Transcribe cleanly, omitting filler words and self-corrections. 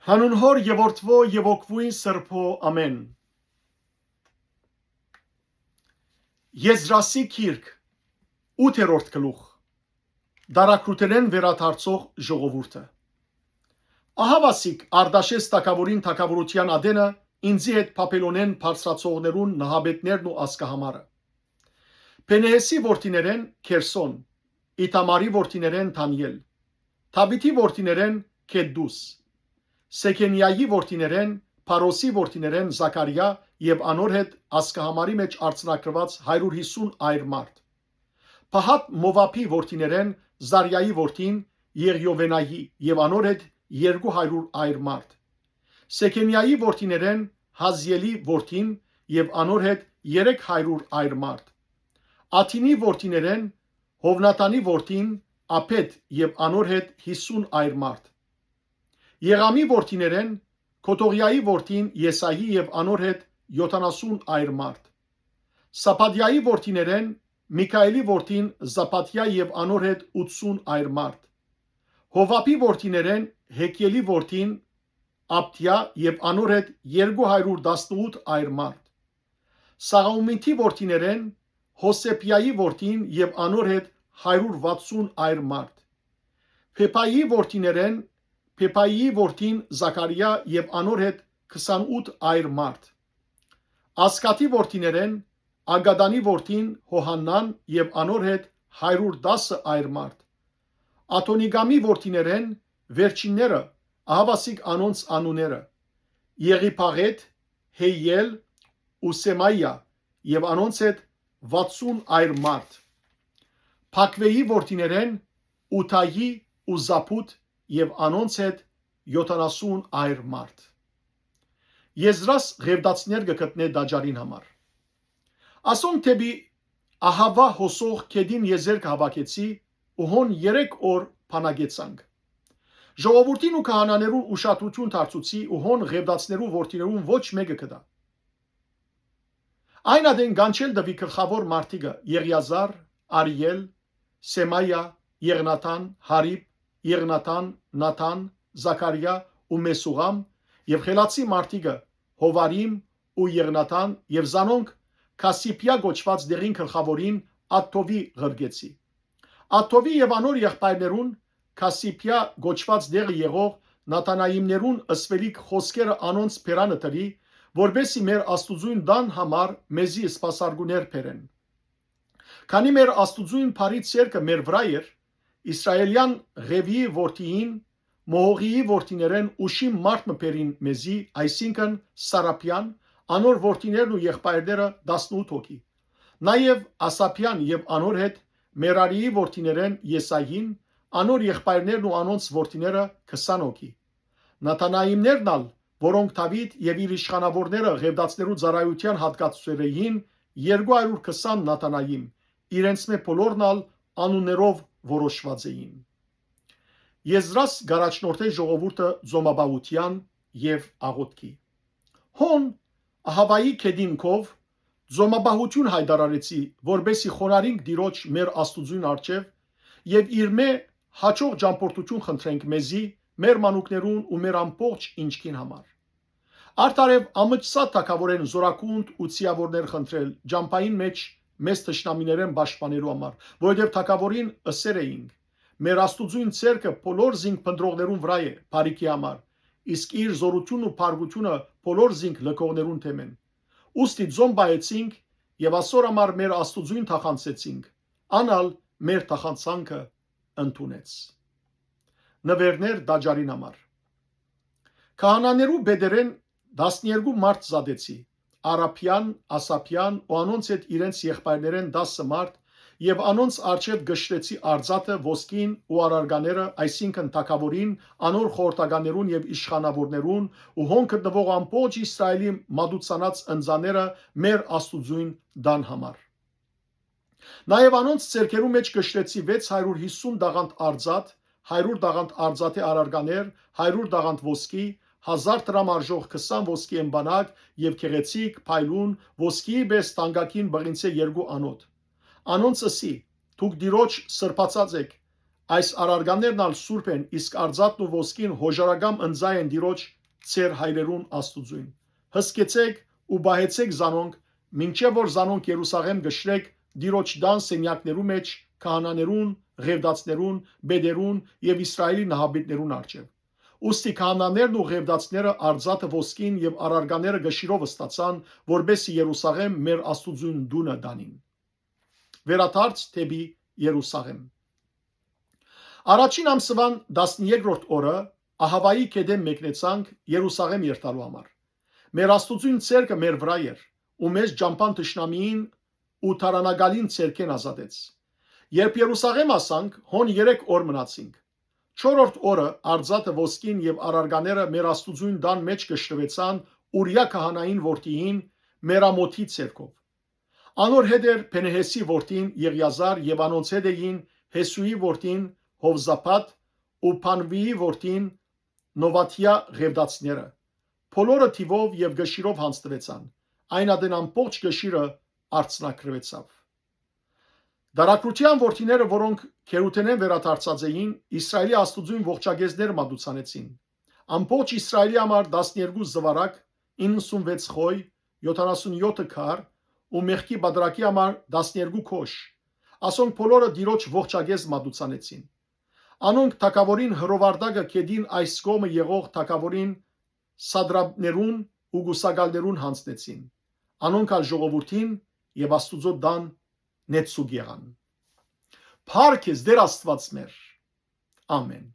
Հանուն հոր եւ որդվո եւ օգվույն սրբո ամեն։ Եզրասի քիրք 8-րդ գլուխ Դարակրութերեն վերաթարցող ժողովուրդը։ Ահավասիկ Արդաշես թագավորին թագավորության ադենը ինձի հետ Փապելոնեն բարձրացողներուն նահաբետներն ու ասկահամարը։ Փենեհեսի որդիներեն Քերսոն, Իթամարի որդիներեն Թանիել, Թաբիթի որդիներեն Քեդուս, Սեքենիայի որդիներեն Փարոսի որդիներեն Զաքարիա եւ անոր հետ ասկահամարի մեջ արցնակրված 150 այր մարդ։ Փահատ Մովափի որդիներեն Զարյայի որդին Եղյովենայի եւ անոր հետ 200 այր մարդ։ Սեքենիայի որդիներեն Հազիելի որդին եւ անոր հետ 300 այր մարդ։ Աթինի որդիներեն Հովնատանի որդին Ափետ եւ անոր հետ 50 այր մարդ։ Եղամի որդիներեն Քոթողիայի որդին Եսայի եւ անոր հետ 70 այր մարդ։ Սապադիայի որդիներեն Միքայելի որդին Զապատիա եւ անոր հետ 80 այր մարդ։ Հովապի որդիներեն Հեկելի որդին Աբտիա եւ անոր հետ 218 այր մարդ։ Սաղաումիթի որդիներեն Հոսեփիայի որդին եւ անոր հետ 160 այր մարդ։ Փեպայի որդիներեն Փեպայի որդին Զաքարիա եւ անոր հետ 28 այր մարդ։ Ասկատի որդիներեն Ագադանի որդին Հոհաննան եւ անոր հետ 110 այր մարդ։ Աթոնիգամի որդիներեն վերջինները ահավասիկ անոնց անունները Եղիփաղետ, Հեյել ու Սեմայա եւ անոնց հետ 60 այր մարդ։ Փակվեի որդիներեն Ութայի ու Զապուտ եւ անոնց հետ 70 այր մարդ։ Եզրաս ղևդացներ գտնե դաջարին համար։ Ասոն թեբի ահավա հոսող կեդին եզերք հավաքեցի ու հոն 3 օր փանագեցանք։ Ժողովրդին ու քահանաներուն ուշադրություն դարձուցի ու հոն ղևդացներու որդիներուն ոչ մեկը կդա։ Այն ադեն գանչել դվի գլխավոր մարդիկը Եղիազար, Արիել, Սեմայա, Եղնաթան, Հարիբ, Եղնաթան, Նաթան, Զաքարիա ու Մեսուղամ եւ խելացի մարդիկը Հովարիմ ու Եղնաթան եւ զանոնք Քասիպիա գոչված դերին գլխավորին Աթովի ղրգեցի։ Աթովի եւ անոր եղբայրներուն Քասիպիա գոչված դեղը եղող Նաթանայիմներուն ըսվելիք խոսքերը անոնց փերանը տրի, որբեսի մեր աստուծույն դան համար մեզի սպասարգուներ փերեն։ Քանի մեր աստուծույն բարից երկը մեր վրա էր, Իսրայելյան Ղևիի որդին Մոհողիի որդիներեն ուշիմ մարդ մփերին մեզի, այսինքն Սարապյան, անոր որդիներն ու եղբայրները 18 հոգի։ Նաև Ասապյան եւ անոր հետ Մերարիի որդիներեն Եսային, անոր եղբայրներն ու անոնց որդիները 20 հոգի։ Նաթանայիմներն ալ, որոնք Դավիթ եւ իր իշխանավորները ղևդացներու ծառայության հատկացուցերեին 220 Նաթանայիմ, իրենց մե բոլորն ալ անուններով որոշված էին։ Եզրաս գարաչնորթե ժողովուրդը զոմաբահության եւ աղոթքի։ Հոն ահավայի կեդինքով զոմաբահություն հայտարարեցի, որբեսի խոնարհինք Տիրոջ մեր աստուծույն արչեւ եւ իր մե հաջող ճամփորդություն խնդրենք մեզի, մեր մանուկներուն ու մեր ամբողջ ինչքին համար։ Արդարև ամճսա թակավորեն զորակունդ ու ցիավորներ խնդրել ջամփային մեջ մեծ թշնամիներեն պաշտպանելու համար, որովհետև թակավորին ըսեր էինք. մեր աստուծույն ցերկը բոլոր զինք փնդրողներուն վրա է բարիքի համար, իսկ իր զորությունն ու փարգությունը բոլոր զինք լքողներուն թեմեն։ Ուստի ձոմ բայեցինք եւ ասոր համար մեր աստուծույն թախանցեցինք, անալ մեր թախանցանքը ընդունեց։ Նվերներ դաջարին համար։ Քահանաներու բեդերեն 12 մարդ զադեցի, Արափյան, Ասապյան ու անոնց հետ իրենց եղբայրներեն 10 մարդ եւ անոնց արչեւ գշրեցի արձատը ոսկին ու արարգաները, այսինքն թակավորին, անոր խորտականերուն եւ իշխանավորներուն ու հոն գտնվող ամբողջ Իսրայելի մատուցանած ընձաները մեր աստուծույն դան համար։ Նաեւ անոնց ցերկերու մեջ գշրեցի 650 դաղանդ արձատ, 100 դաղանդ արձատի արարգաներ, 100 դաղանդ ոսկի, 1000 դրամ արժող 20 ոսկի եմբանակ եւ քեղեցիկ փայլուն ոսկիի պես տանգակին բղինցե 2 անոթ։ Անոնց ասի. դուք Տիրոջ սրբացած եք, այս արարգաններն ալ սուրբ են, իսկ արձատն ու ոսկին հոժարագամ ընձայ են դիրոջ ծեր հայրերուն աստուծույն։ Հսկեցեք ու բահեցեք զանոնք, մինչև որ զանոնք Երուսաղեմ գշրեք դիրոջ դան սենյակներու մեջ քահանաներուն, ղևդացներուն, բեդերուն եւ Իսրայելի նահաբիտներուն արչեւ։ Ուստի քահանաներն ու ղևդացները արձատը ոսկին եւ արարգաները գշիրով ստացան, որբեսի Երուսաղեմ մեր աստուծուն դունը դանին։ Վերադարձ թեպի Երուսաղեմ։ Առաջին ամսվան 13-րդ օրը Ահավայի կեդեմ մեկնեցանք Երուսաղեմ երթալու համար։ Մեր աստուծուն ցերկը մեր վրա էր, ու մեզ ջամփան տշնամիին ու թարանագալին ցերկեն ազատեց։ Երբ Երուսաղեմ ասանք, հոն 3 օր մնացինք։ 4-րդ օրը արձատը ոսկին եւ արարգաները մեր աստուծուն դան մեջ կշռվեցան Ուրիա քահանային որդիին Մերամոթի ցերկով։ Անոր հետ էր Փենեհեսի որդին Եղիազար եւ անոնց հետ էին Հեսուի որդին Հովզապատ ու Փանվիի որդին Նովաթիա ղևդացները։ Բոլորը թիվով եւ գշիրով հանձնվեցան։ Այն ադեն ամբողջ գշիրը արցնակրվեցավ։ Դարակրության որդիները, որոնք Քերութենեն վերադարձած էին, Իսրայելի աստուծուն ողջագեզներ մատուցանեցին։ Ամբողջ Իսրայելի համար 12 զվարակ, 96 խոյ, 77 քար ու մեղքի բادرակի համար 12 քոշ։ Ասոնք բոլորը դիրոջ ողջագեզ մատուցանեցին։ Անոնք թակավորին հրովարդակը կեդին այս կողմը եղող թակավորին սադրաբներուն ու գուսագալներուն հանձնեցին։ Անոնք ալ ժողովրդին եւ Աստուծո դան նեցուկ եղան։ Փառք ես Դեր Աստված մեր։ Ամեն։